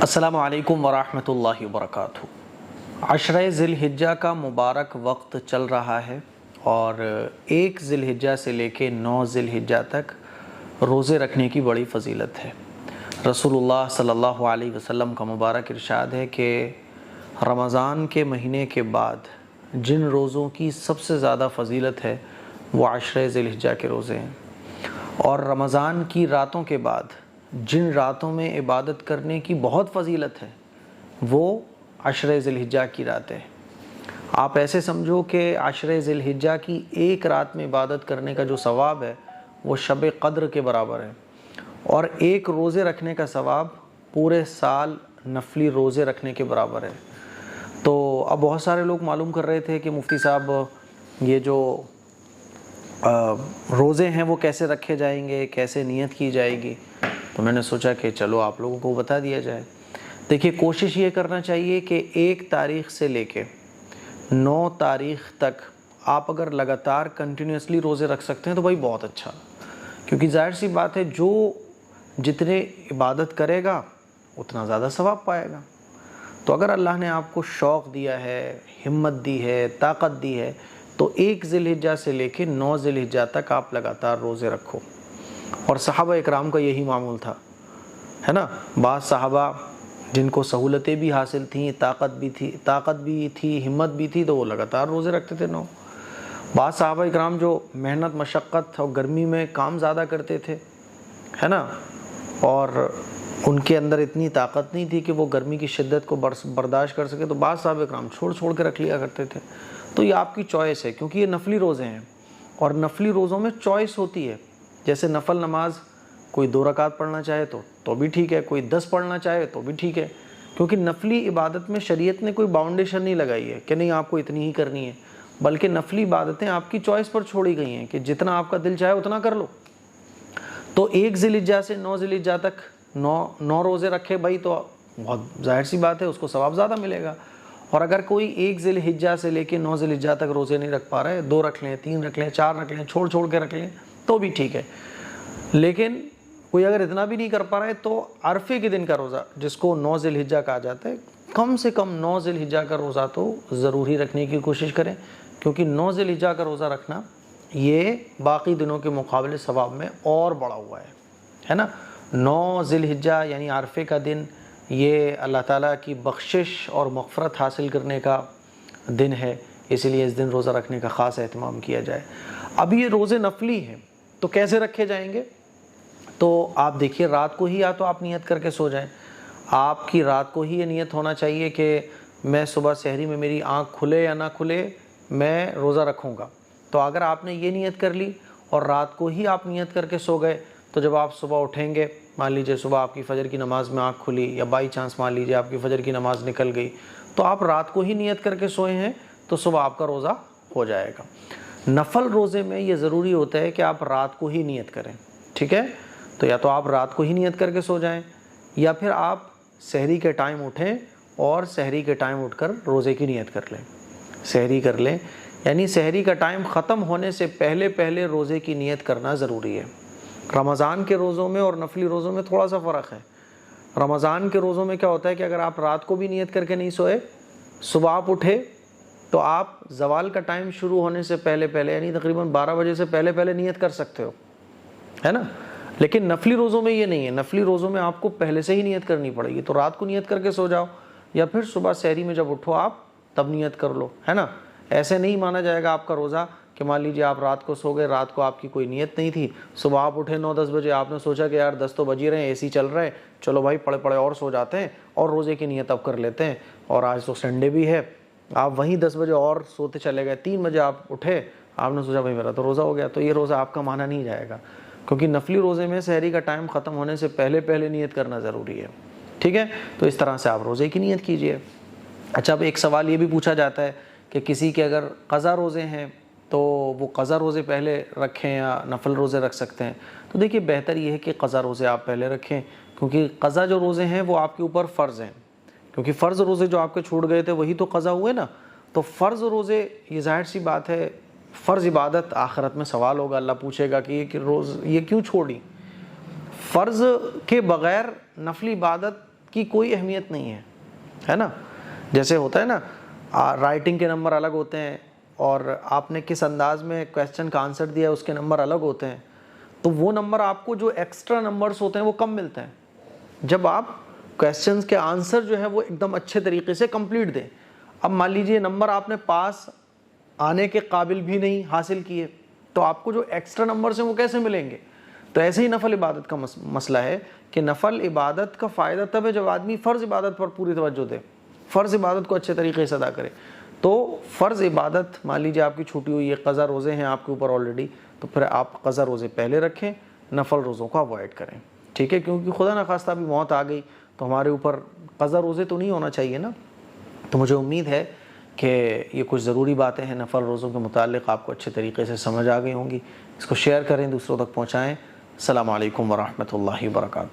السلام علیکم ورحمۃ اللہ وبرکاتہ۔ عشرہ ذی الحجہ کا مبارک وقت چل رہا ہے اور 1 ذی الحجہ سے لے کے 9 ذی الحجہ تک روزے رکھنے کی بڑی فضیلت ہے۔ رسول اللہ صلی اللہ علیہ وسلم کا مبارک ارشاد ہے کہ رمضان کے مہینے کے بعد جن روزوں کی سب سے زیادہ فضیلت ہے وہ عشرہ ذی الحجہ کے روزے ہیں، اور رمضان کی راتوں کے بعد جن راتوں میں عبادت کرنے کی بہت فضیلت ہے وہ عشرہ ذی الحجہ کی راتیں ہیں۔ آپ ایسے سمجھو کہ عشرہ ذی الحجہ کی ایک رات میں عبادت کرنے کا جو ثواب ہے وہ شب قدر کے برابر ہے، اور ایک روزے رکھنے کا ثواب پورے سال نفلی روزے رکھنے کے برابر ہے۔ تو اب بہت سارے لوگ معلوم کر رہے تھے کہ مفتی صاحب یہ جو روزے ہیں وہ کیسے رکھے جائیں گے، کیسے نیت کی جائے گی، تو میں نے سوچا کہ چلو آپ لوگوں کو بتا دیا جائے۔ دیکھیے، کوشش یہ کرنا چاہیے کہ 1 تاریخ سے لے کے 9 تاریخ تک آپ اگر لگاتار کنٹینیوسلی روزے رکھ سکتے ہیں تو بھائی بہت اچھا، کیونکہ ظاہر سی بات ہے جو جتنے عبادت کرے گا اتنا زیادہ ثواب پائے گا۔ تو اگر اللہ نے آپ کو شوق دیا ہے، ہمت دی ہے، طاقت دی ہے، تو 1 ذی الحجہ سے لے کے 9 ذی الحجہ تک آپ لگاتار روزے رکھو۔ اور صحابہ اکرام کا یہی معمول تھا، ہے نا۔ بعض صحابہ جن کو سہولتیں بھی حاصل تھیں، طاقت بھی تھی، ہمت بھی تھی، تو وہ لگاتار روزے رکھتے تھے 9۔ بعض صحابہ اکرام جو محنت مشقت اور گرمی میں کام زیادہ کرتے تھے، ہے نا، اور ان کے اندر اتنی طاقت نہیں تھی کہ وہ گرمی کی شدت کو برداشت کر سکے، تو بعض صحابہ اکرام چھوڑ کے رکھ لیا کرتے تھے۔ تو یہ آپ کی چوائس ہے، کیونکہ یہ نفلی روزے ہیں، اور نفلی روزوں میں چوائس ہوتی ہے۔ جیسے نفل نماز کوئی 2 رکعت پڑھنا چاہے تو بھی ٹھیک ہے، کوئی 10 پڑھنا چاہے تو بھی ٹھیک ہے، کیونکہ نفلی عبادت میں شریعت نے کوئی باؤنڈیشن نہیں لگائی ہے کہ نہیں آپ کو اتنی ہی کرنی ہے، بلکہ نفلی عبادتیں آپ کی چوائس پر چھوڑی گئی ہیں کہ جتنا آپ کا دل چاہے اتنا کر لو۔ تو 1 ذی الحجہ سے 9 ذی الحجہ تک 9 روزے رکھے بھائی، تو بہت ظاہر سی بات ہے اس کو ثواب زیادہ ملے گا۔ اور اگر کوئی 1 ذی الحجہ سے لے کے 9 ذی الحجہ تک روزے نہیں رکھ پا رہا ہے، 2 رکھ لیں، 3 رکھ لیں، 4 رکھ لیں، چھوڑ کے رکھ لیں تو بھی ٹھیک ہے۔ لیکن کوئی اگر اتنا بھی نہیں کر پا رہا ہے تو عرفے کے دن کا روزہ، جس کو 9 ذی الحجہ کہا جاتا ہے، کم سے کم 9 ذی الحجہ کا روزہ تو ضرور ہی رکھنے کی کوشش کریں، کیونکہ 9 ذی الحجہ کا روزہ رکھنا یہ باقی دنوں کے مقابلے ثواب میں اور بڑا ہوا ہے نا۔ 9 ذی الحجہ یعنی عرفے کا دن، یہ اللہ تعالیٰ کی بخشش اور مغفرت حاصل کرنے کا دن ہے، اسی لیے اس دن روزہ رکھنے کا خاص اہتمام کیا جائے۔ اب یہ روزے نفلی ہیں تو کیسے رکھے جائیں گے؟ تو آپ دیکھیے، رات کو ہی یا تو آپ نیت کر کے سو جائیں۔ آپ کی رات کو ہی یہ نیت ہونا چاہیے کہ میں صبح سحری میں میری آنکھ کھلے یا نہ کھلے میں روزہ رکھوں گا۔ تو اگر آپ نے یہ نیت کر لی اور رات کو ہی آپ نیت کر کے سو گئے، تو جب آپ صبح اٹھیں گے، مان لیجئے صبح آپ کی فجر کی نماز میں آنکھ کھلی، یا بائی چانس مان لیجئے آپ کی فجر کی نماز نکل گئی، تو آپ رات کو ہی نیت کر کے سوئے ہیں تو صبح آپ کا روزہ ہو جائے گا۔ نفل روزے میں یہ ضروری ہوتا ہے کہ آپ رات کو ہی نیت کریں، ٹھیک ہے؟ تو یا تو آپ رات کو ہی نیت کر کے سو جائیں، یا پھر آپ سحری کے ٹائم اٹھیں اور سحری کے ٹائم اٹھ کر روزے کی نیت کر لیں، سحری کر لیں، یعنی سحری کا ٹائم ختم ہونے سے پہلے روزے کی نیت کرنا ضروری ہے۔ رمضان کے روزوں میں اور نفلی روزوں میں تھوڑا سا فرق ہے۔ رمضان کے روزوں میں کیا ہوتا ہے کہ اگر آپ رات کو بھی نیت کر کے نہیں سوئے، صبح آپ اٹھے تو آپ زوال کا ٹائم شروع ہونے سے پہلے یعنی تقریباً 12 بجے سے پہلے نیت کر سکتے ہو، ہے نا۔ لیکن نفلی روزوں میں یہ نہیں ہے، نفلی روزوں میں آپ کو پہلے سے ہی نیت کرنی پڑے گی، تو رات کو نیت کر کے سو جاؤ، یا پھر صبح سحری میں جب اٹھو آپ تب نیت کر لو، ہے نا۔ ایسے نہیں مانا جائے گا آپ کا روزہ کہ مان لیجیے آپ رات کو سو گئے، رات کو آپ کی کوئی نیت نہیں تھی، صبح آپ اٹھے 9-10 بجے، آپ نے سوچا کہ یار 10 تو بج ہی رہے ہیں، اے سی چل رہا ہے، چلو بھائی پڑے اور سو جاتے ہیں اور روزے کی نیت اب کر لیتے ہیں، اور آج تو سنڈے بھی ہے، آپ وہیں 10 بجے اور سوتے چلے گئے، 3 بجے آپ اٹھے، آپ نے سوچا بھائی میرا تو روزہ ہو گیا، تو یہ روزہ آپ کا مانا نہیں جائے گا، کیونکہ نفلی روزے میں سحری کا ٹائم ختم ہونے سے پہلے نیت کرنا ضروری ہے، ٹھیک ہے۔ تو اس طرح سے آپ روزے کی نیت کیجئے۔ اچھا، اب ایک سوال یہ بھی پوچھا جاتا ہے کہ کسی کے اگر قضا روزے ہیں تو وہ قضا روزے پہلے رکھیں یا نفل روزے رکھ سکتے ہیں؟ تو دیکھیے، بہتر یہ ہے کہ قضا روزے آپ پہلے رکھیں، کیونکہ قضا جو روزے ہیں وہ آپ کے اوپر فرض ہیں، کیونکہ فرض روزے جو آپ کے چھوٹ گئے تھے وہی تو قضا ہوئے نا۔ تو فرض روزے، یہ ظاہر سی بات ہے، فرض عبادت آخرت میں سوال ہوگا، اللہ پوچھے گا کہ یہ کیوں چھوڑی۔ فرض کے بغیر نفلی عبادت کی کوئی اہمیت نہیں ہے نا. جیسے ہوتا ہے نا رائٹنگ کے نمبر الگ ہوتے ہیں اور آپ نے کس انداز میں کویسچن کا آنسر دیا ہے اس کے نمبر الگ ہوتے ہیں. تو وہ نمبر آپ کو جو ایکسٹرا نمبرز ہوتے ہیں وہ کم ملتے ہیں جب آپ کویسچنز کے آنسر جو ہے وہ ایک دم اچھے طریقے سے کمپلیٹ دیں. اب مان لیجئے نمبر آپ نے پاس آنے کے قابل بھی نہیں حاصل کیے تو آپ کو جو ایکسٹرا نمبرز ہیں وہ کیسے ملیں گے؟ تو ایسے ہی نفل عبادت کا مسئلہ ہے کہ نفل عبادت کا فائدہ تب ہے جب آدمی فرض عبادت پر پوری توجہ دے، فرض عبادت کو اچھے طریقے سے ادا کرے. تو فرض عبادت مان لیجیے آپ کی چھوٹی ہوئی ہے، قضا روزے ہیں آپ کے اوپر آلریڈی، تو پھر آپ قضا روزے پہلے رکھیں، نفل روزوں کو اوائڈ کریں. ٹھیک ہے، کیونکہ خدا نخواستہ بھی موت آ گئی تو ہمارے اوپر قضا روزے تو نہیں ہونا چاہیے نا. تو مجھے امید ہے کہ یہ کچھ ضروری باتیں ہیں نفل روزوں کے متعلق آپ کو اچھے طریقے سے سمجھ آ گئی ہوں گی. اس کو شیئر کریں، دوسروں تک پہنچائیں. السلام علیکم ورحمۃ اللہ وبرکاتہ.